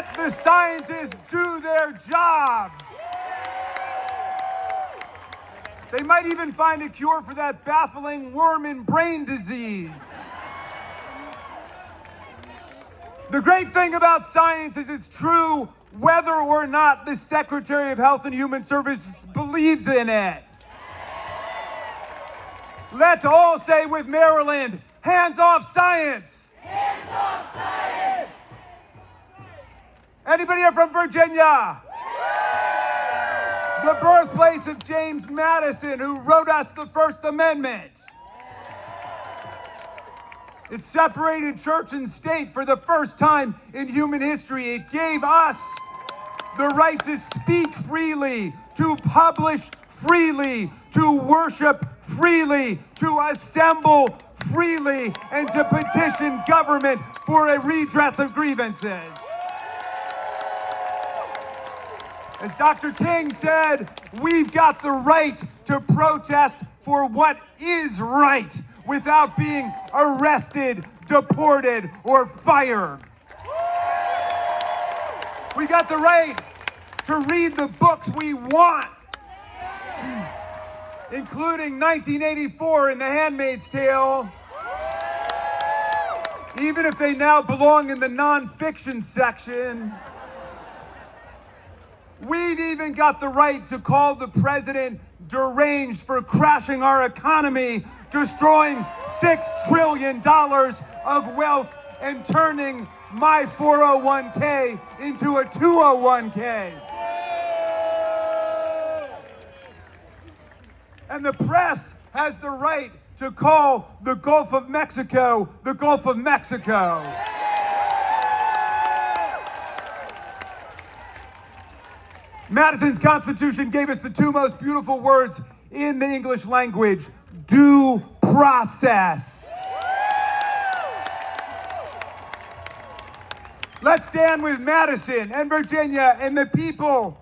Let the scientists do their jobs. They might even find a cure for that baffling worm in brain disease. The great thing about science is it's true whether or not the Secretary of Health and Human Services believes in it. Let's all say with Maryland, hands off science. Hands off science. Anybody here from Virginia? The birthplace of James Madison, who wrote us the First Amendment. It separated church and state for the first time in human history. It gave us the right to speak freely, to publish freely, to worship freely, to assemble freely, and to petition government for a redress of grievances. As Dr. King said, we've got the right to protest for what is right without being arrested, deported, or fired. We got the right to read the books we want, including 1984 and The Handmaid's Tale, even if they now belong in the nonfiction section. We've even got the right to call the president deranged for crashing our economy, destroying $6 trillion of wealth and turning my 401k into a 201k. And the press has the right to call the Gulf of Mexico the Gulf of Mexico. Madison's Constitution gave us the two most beautiful words in the English language: due process. Let's stand with Madison and Virginia and the people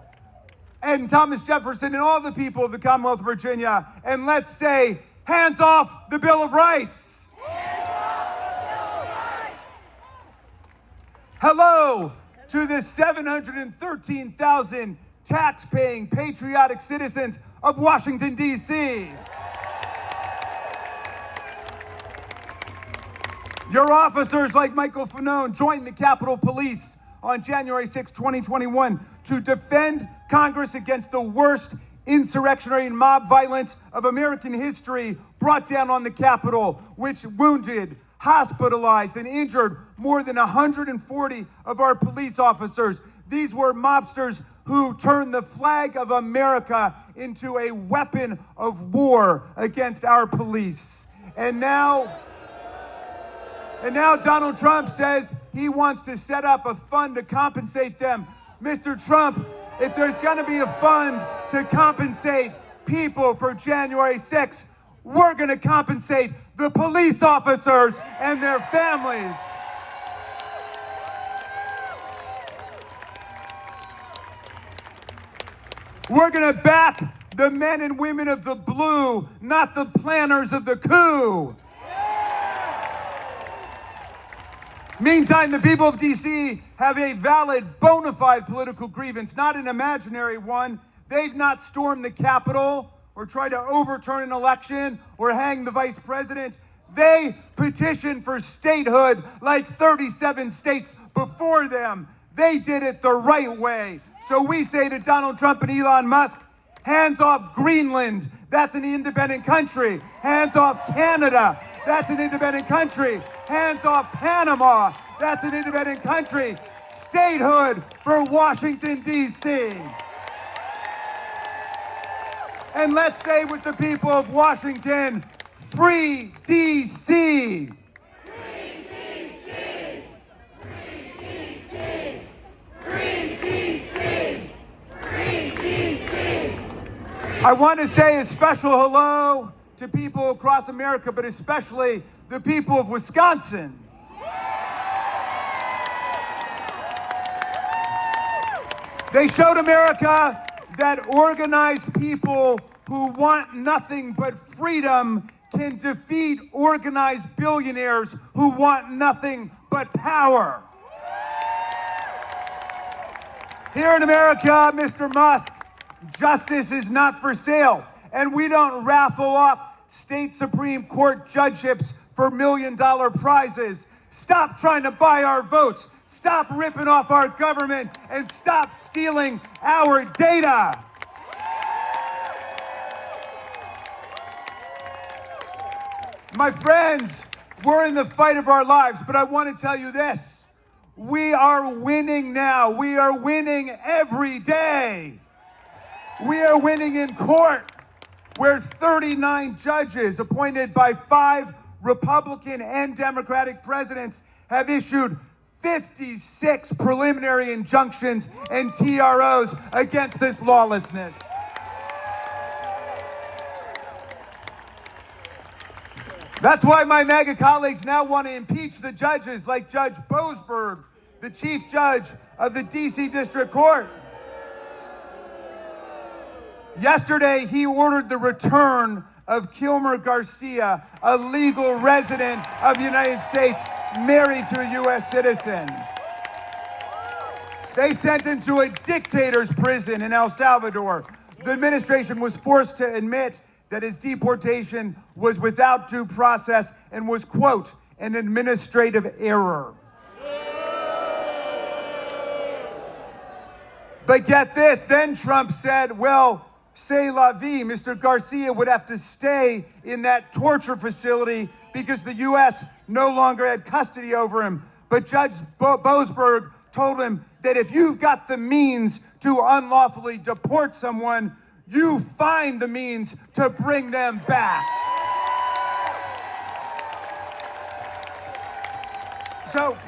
and Thomas Jefferson and all the people of the Commonwealth of Virginia, and let's say, hands off the Bill of Rights. Hands off the Bill of Rights. Hello to the 713,000 tax-paying, patriotic citizens of Washington, D.C. Your officers, like Michael Fanone, joined the Capitol Police on January 6, 2021, to defend Congress against the worst insurrectionary and mob violence of American history brought down on the Capitol, which wounded, hospitalized, and injured more than 140 of our police officers. These were mobsters who turned the flag of America into a weapon of war against our police. And now Donald Trump says he wants to set up a fund to compensate them. Mr. Trump, if there's going to be a fund to compensate people for January 6th, we're going to compensate the police officers and their families. We're going to back the men and women of the blue, not the planners of the coup. Meantime, the people of D.C. have a valid, bona fide political grievance, not an imaginary one. They've not stormed the Capitol or tried to overturn an election or hang the vice president. They petitioned for statehood like 37 states before them. They did it the right way. So we say to Donald Trump and Elon Musk, hands off Greenland. That's an independent country. Hands off Canada. That's an independent country. Hands off Panama. That's an independent country. Statehood for Washington, D.C. And let's say with the people of Washington, free D.C. Free D.C. Free D.C. Free D.C. Free D.C. I want to say a special hello to people across America, but especially the people of Wisconsin. They showed America that organized people who want nothing but freedom can defeat organized billionaires who want nothing but power. Here in America, Mr. Musk, justice is not for sale, and we don't raffle off state Supreme Court judgeships for million-dollar prizes. Stop trying to buy our votes. Stop ripping off our government, and stop stealing our data. My friends, we're in the fight of our lives, but I want to tell you this. We are winning now. We are winning every day. We are winning in court, where 39 judges appointed by 5 Republican and Democratic presidents have issued 56 preliminary injunctions and TROs against this lawlessness. That's why my MAGA colleagues now want to impeach the judges like Judge Boasberg, the chief judge of the D.C. District Court. Yesterday, he ordered the return of Kilmer Garcia, a legal resident of the United States, married to a U.S. citizen. They sent him to a dictator's prison in El Salvador. The administration was forced to admit that his deportation was without due process and was, quote, an administrative error. But get this, then Trump said, well, c'est la vie. Mr. Garcia would have to stay in that torture facility because the U.S. no longer had custody over him. But Judge Boasberg told him that if you've got the means to unlawfully deport someone, you find the means to bring them back. So,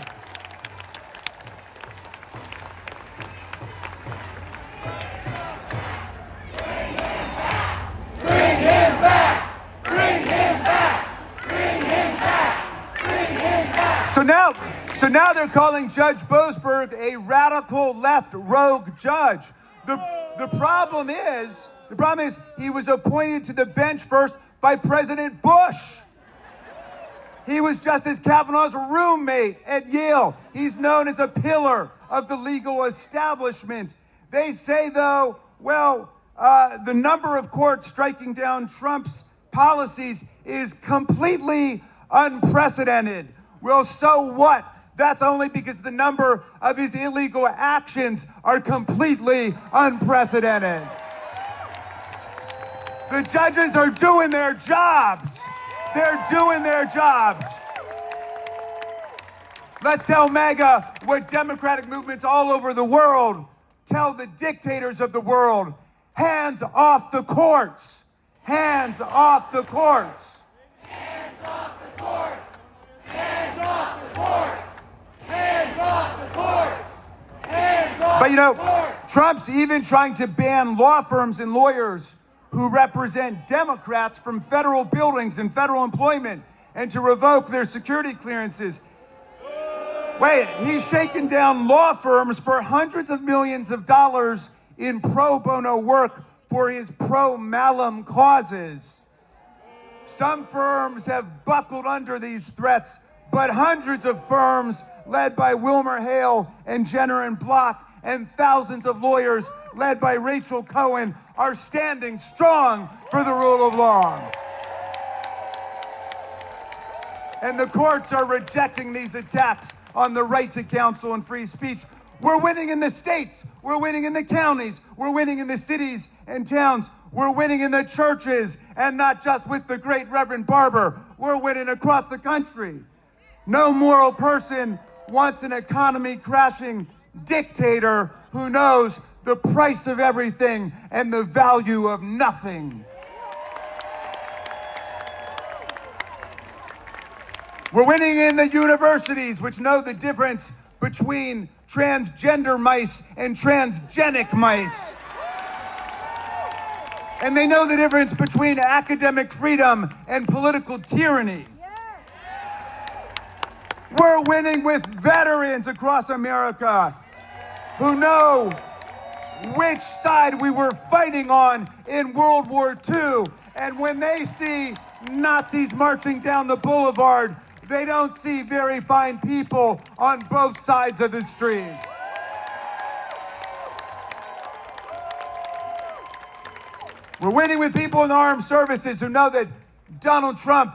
So now they're calling Judge Boasberg a radical left rogue judge. The problem is he was appointed to the bench first by President Bush. He was Justice Kavanaugh's roommate at Yale. He's known as a pillar of the legal establishment. They say, though, well, the number of courts striking down Trump's policies is completely unprecedented. Well, so what? That's only because the number of his illegal actions are completely unprecedented. The judges are doing their jobs. They're doing their jobs. Let's tell MAGA what democratic movements all over the world tell the dictators of the world. Hands off the courts. Hands off the courts. Hands off the courts. Hands off the courts. Hands off the courts. Hands off But you know, the courts. Trump's even trying to ban law firms and lawyers who represent Democrats from federal buildings and federal employment and to revoke their security clearances. Wait, he's shaking down law firms for hundreds of millions of dollars in pro bono work for his pro-Malum causes. Some firms have buckled under these threats, but hundreds of firms led by Wilmer Hale and Jenner and Block and thousands of lawyers led by Rachel Cohen are standing strong for the rule of law. And the courts are rejecting these attacks on the right to counsel and free speech. We're winning in the states. We're winning in the counties. We're winning in the cities and towns. We're winning in the churches, and not just with the great Reverend Barber. We're winning across the country. No moral person wants an economy-crashing dictator who knows the price of everything and the value of nothing. We're winning in the universities, which know the difference between transgender mice and transgenic mice. And they know the difference between academic freedom and political tyranny. We're winning with veterans across America who know which side we were fighting on in World War II. And when they see Nazis marching down the boulevard, they don't see very fine people on both sides of the street. We're winning with people in the armed services who know that Donald Trump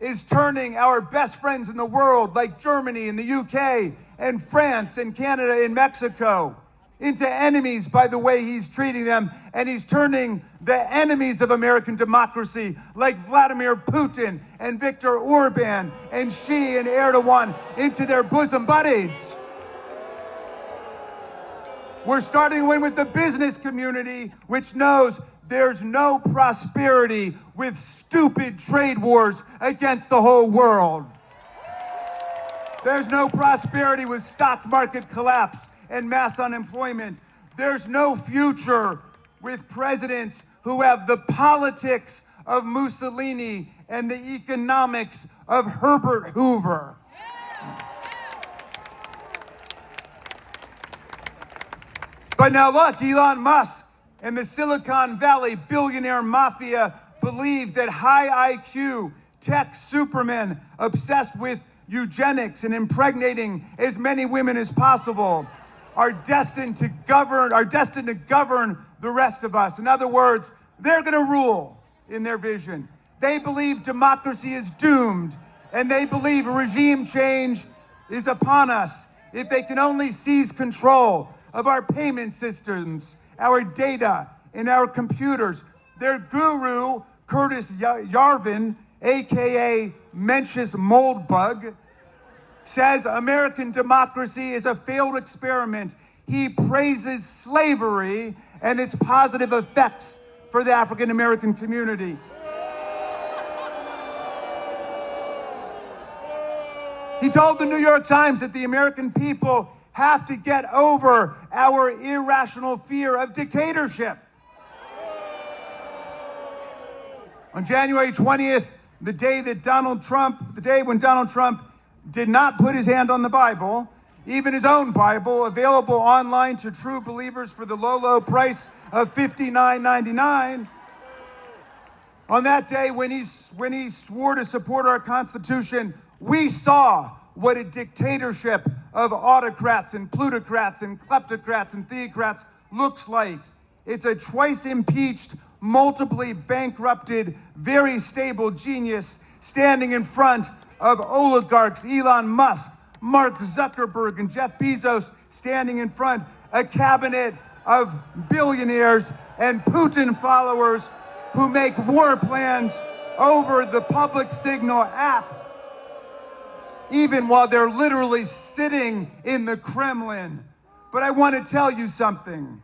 is turning our best friends in the world, like Germany and the UK and France and Canada and Mexico, into enemies by the way he's treating them. And he's turning the enemies of American democracy, like Vladimir Putin and Viktor Orban and Xi and Erdogan, into their bosom buddies. We're starting to win with the business community, which knows there's no prosperity with stupid trade wars against the whole world. There's no prosperity with stock market collapse and mass unemployment. There's no future with presidents who have the politics of Mussolini and the economics of Herbert Hoover. But now look, Elon Musk and the Silicon Valley billionaire mafia believe that high IQ tech supermen obsessed with eugenics and impregnating as many women as possible are destined to govern the rest of us. In other words, they're going to rule in their vision. They believe democracy is doomed, and they believe regime change is upon us if they can only seize control of our payment systems, our data, and our computers. Their guru, Curtis Yarvin, aka Mencius Moldbug, says American democracy is a failed experiment. He praises slavery and its positive effects for the African American community. He told the New York Times that the American people have to get over our irrational fear of dictatorship. On January 20th, the day when Donald Trump did not put his hand on the Bible, even his own Bible, available online to true believers for the low price of $59.99. On that day, when he swore to support our Constitution, we saw what a dictatorship of autocrats and plutocrats and kleptocrats and theocrats looks like. It's a twice impeached, multiply bankrupted, very stable genius standing in front of oligarchs, Elon Musk, Mark Zuckerberg, and Jeff Bezos, standing in front a cabinet of billionaires and Putin followers who make war plans over the public signal app, even while they're literally sitting in the Kremlin. But I want to tell you something.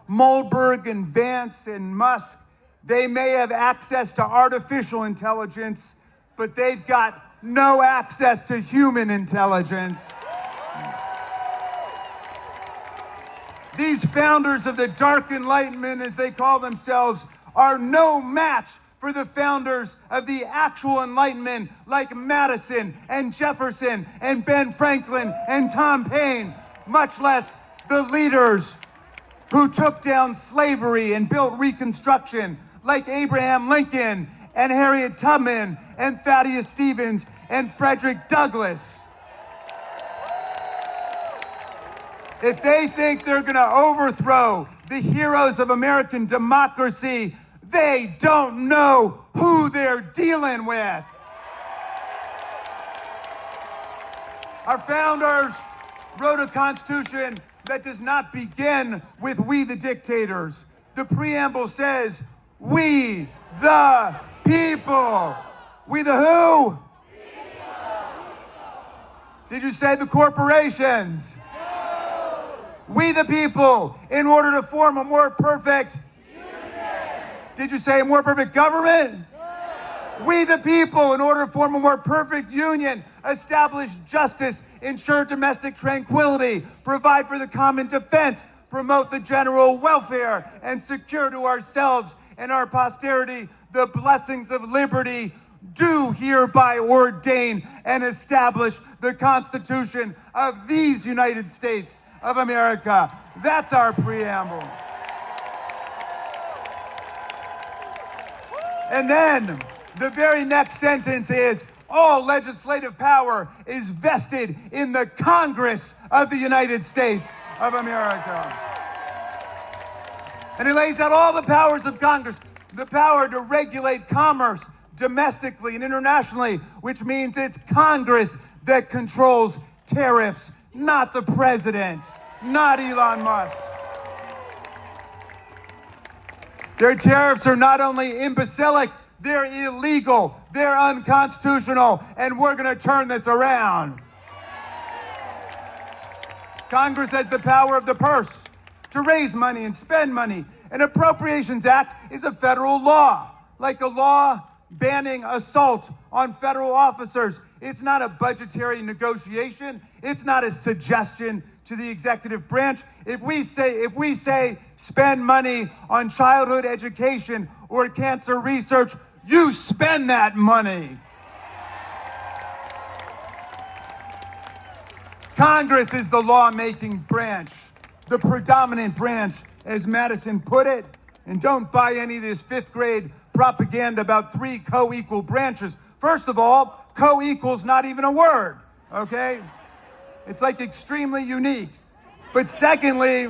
Moldberg and Vance and Musk, they may have access to artificial intelligence, but they've got no access to human intelligence. These founders of the Dark Enlightenment, as they call themselves, are no match for the founders of the actual Enlightenment, like Madison and Jefferson and Ben Franklin and Tom Paine, much less the leaders who took down slavery and built Reconstruction, like Abraham Lincoln and Harriet Tubman and Thaddeus Stevens and Frederick Douglass. If they think they're going to overthrow the heroes of American democracy, they don't know who they're dealing with. Our founders wrote a constitution that does not begin with "we the dictators." The preamble says, "We the people." We the who? Did you say the corporations? No. We the people, in order to form a more perfect Union. Did you say a more perfect government? No. We the people, in order to form a more perfect union, establish justice, ensure domestic tranquility, provide for the common defense, promote the general welfare, and secure to ourselves and our posterity the blessings of liberty, do hereby ordain and establish the Constitution of these United States of America. That's our preamble. And then the very next sentence is, all legislative power is vested in the Congress of the United States of America. And it lays out all the powers of Congress, the power to regulate commerce domestically and internationally, which means it's Congress that controls tariffs, not the president, not Elon Musk. Their tariffs are not only imbecilic, they're illegal, they're unconstitutional, and we're going to turn this around. Congress has the power of the purse to raise money and spend money. An Appropriations Act is a federal law, like a law banning assault on federal officers. It's not a budgetary negotiation. It's not a suggestion to the executive branch. If we say spend money on childhood education or cancer research, you spend that money. Congress is the lawmaking branch, the predominant branch, as Madison put it. And don't buy any of this fifth grade propaganda about three co-equal branches. First of all, co-equal's not even a word, okay? It's like extremely unique. But secondly,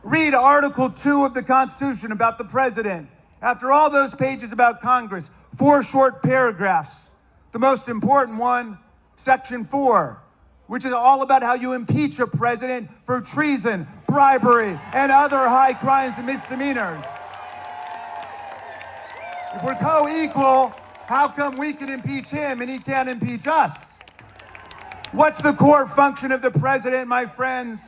read Article 2 of the Constitution about the president. After all those pages about Congress, 4 short paragraphs. The most important one, Section 4, which is all about how you impeach a president for treason, bribery, and other high crimes and misdemeanors. If we're co-equal, how come we can impeach him and he can't impeach us? What's the core function of the president, my friends?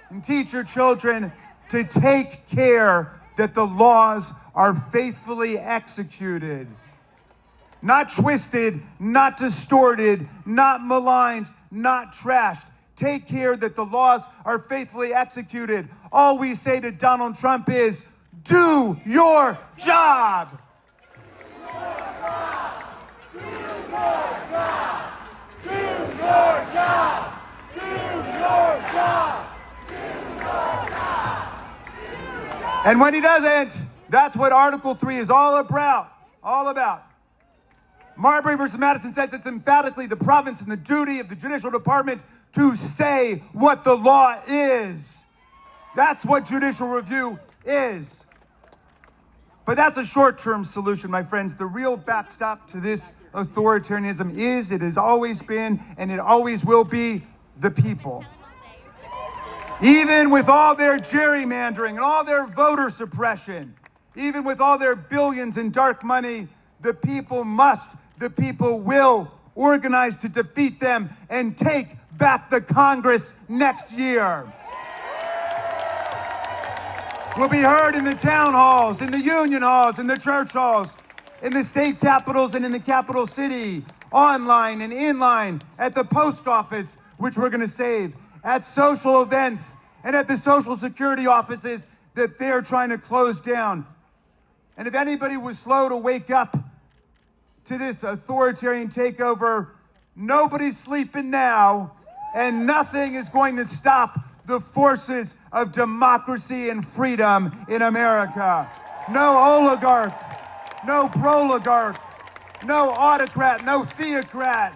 And teach your children to take care that the laws are faithfully executed. Not twisted, not distorted, not maligned, not trashed. Take care that the laws are faithfully executed. All we say to Donald Trump is, do your job. And when he doesn't, that's what Article 3 is all about. All about. Marbury versus Madison says it's emphatically the province and the duty of the judicial department to say what the law is. That's what judicial review is. But that's a short-term solution, my friends. The real backstop to this authoritarianism is, it has always been, and it always will be, the people. Even with all their gerrymandering and all their voter suppression, even with all their billions in dark money, the people will organize to defeat them and take back the Congress next year. We'll be heard in the town halls, in the union halls, in the church halls, in the state capitals and in the capital city, online and inline, at the post office, which we're going to save, at social events, and at the Social Security offices that they're trying to close down. And if anybody was slow to wake up to this authoritarian takeover, nobody's sleeping now, and nothing is going to stop the forces of democracy and freedom in America. No oligarch, no proligarch, no autocrat, no theocrat,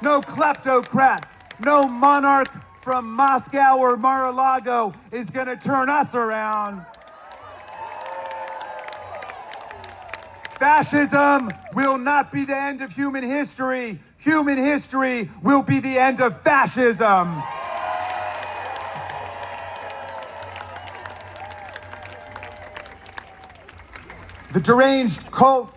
no kleptocrat, no monarch from Moscow or Mar-a-Lago is going to turn us around. Fascism will not be the end of human history. Human history will be the end of fascism. The deranged cult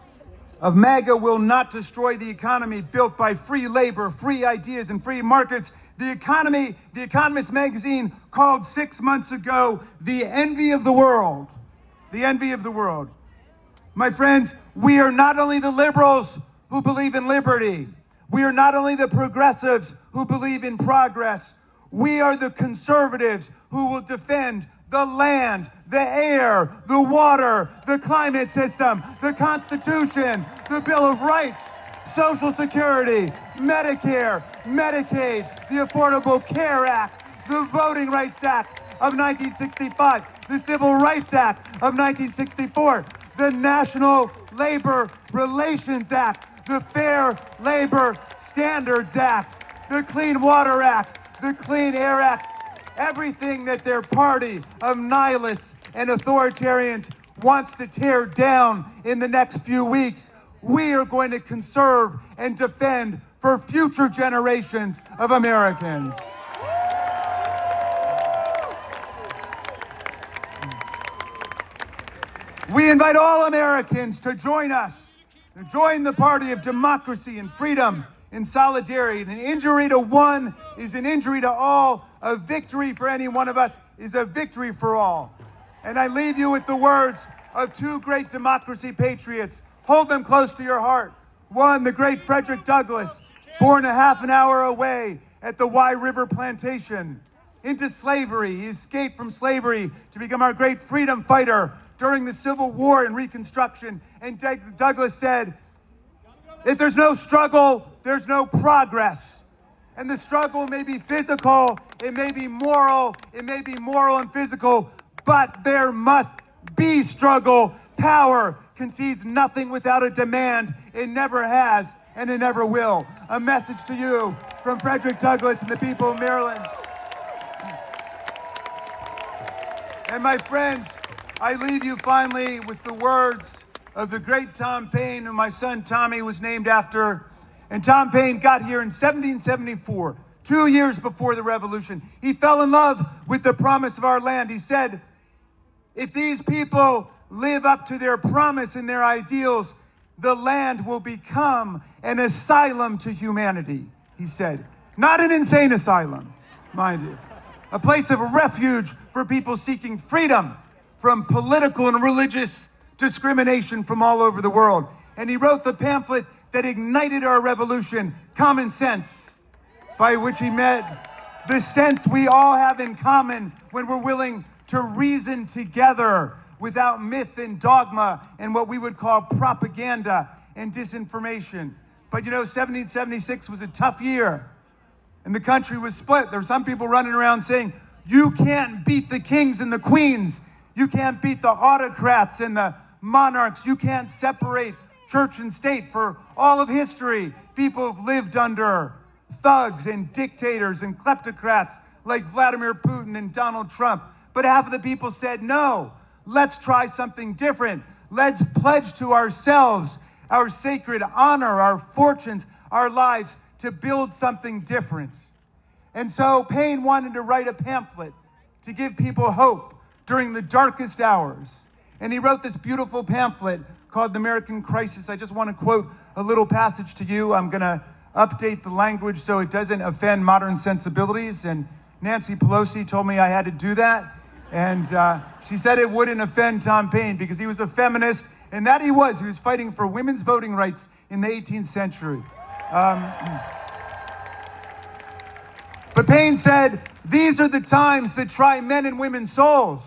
of MAGA will not destroy the economy built by free labor, free ideas, and free markets. The Economist magazine called 6 months ago the envy of the world. The envy of the world. My friends, we are not only the liberals who believe in liberty. We are not only the progressives who believe in progress. We are the conservatives who will defend the land, the air, the water, the climate system, the Constitution, the Bill of Rights, Social Security, Medicare, Medicaid, the Affordable Care Act, the Voting Rights Act of 1965, the Civil Rights Act of 1964, the National Labor Relations Act, the Fair Labor Standards Act, the Clean Water Act, the Clean Air Act, everything that their party of nihilists and authoritarians wants to tear down in the next few weeks, we are going to conserve and defend for future generations of Americans. We invite all Americans to join us, to join the party of democracy and freedom and solidarity. An injury to one is an injury to all. A victory for any one of us is a victory for all. And I leave you with the words of two great democracy patriots. Hold them close to your heart. One, the great Frederick Douglass, born a half an hour away at the Wye River Plantation into slavery. He escaped from slavery to become our great freedom fighter during the Civil War and Reconstruction. And Douglass said, if there's no struggle, there's no progress. And the struggle may be physical, it may be moral and physical, but there must be struggle. Power concedes nothing without a demand. It never has, and it never will. A message to you from Frederick Douglass and the people of Maryland. And my friends, I leave you finally with the words of the great Tom Paine, who my son Tommy was named after. And Tom Paine got here in 1774, 2 years before the Revolution. He fell in love with the promise of our land. He said, if these people live up to their promise and their ideals, the land will become an asylum to humanity, he said. Not an insane asylum, mind you. A place of refuge for people seeking freedom from political and religious discrimination from all over the world. And he wrote the pamphlet that ignited our revolution, Common Sense, by which he meant the sense we all have in common when we're willing to reason together without myth and dogma and what we would call propaganda and disinformation. But you know, 1776 was a tough year, and the country was split. There were some people running around saying, you can't beat the kings and the queens. You can't beat the autocrats and the monarchs. You can't separate church and state. For all of history, people have lived under thugs and dictators and kleptocrats like Vladimir Putin and Donald Trump. But half of the people said, no, let's try something different. Let's pledge to ourselves our sacred honor, our fortunes, our lives, to build something different. And so Paine wanted to write a pamphlet to give people hope during the darkest hours. And he wrote this beautiful pamphlet called The American Crisis. I just want to quote a little passage to you. I'm going to update the language so it doesn't offend modern sensibilities. And Nancy Pelosi told me I had to do that. And she said it wouldn't offend Tom Paine because he was a feminist, and that he was. He was fighting for women's voting rights in the 18th century. But Paine said, these are the times that try men and women's souls.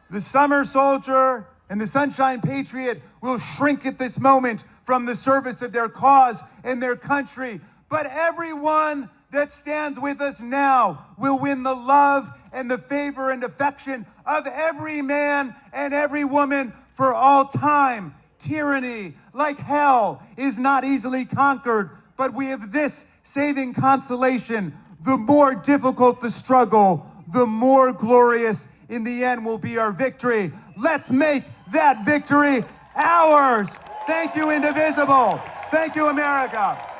The summer soldier and the sunshine patriot will shrink at this moment from the service of their cause and their country. But everyone that stands with us now will win the love and the favor and affection of every man and every woman for all time. Tyranny, like hell, is not easily conquered, but we have this saving consolation. The more difficult the struggle, the more glorious in the end will be our victory. Let's make that victory ours. Thank you, Indivisible. Thank you, America.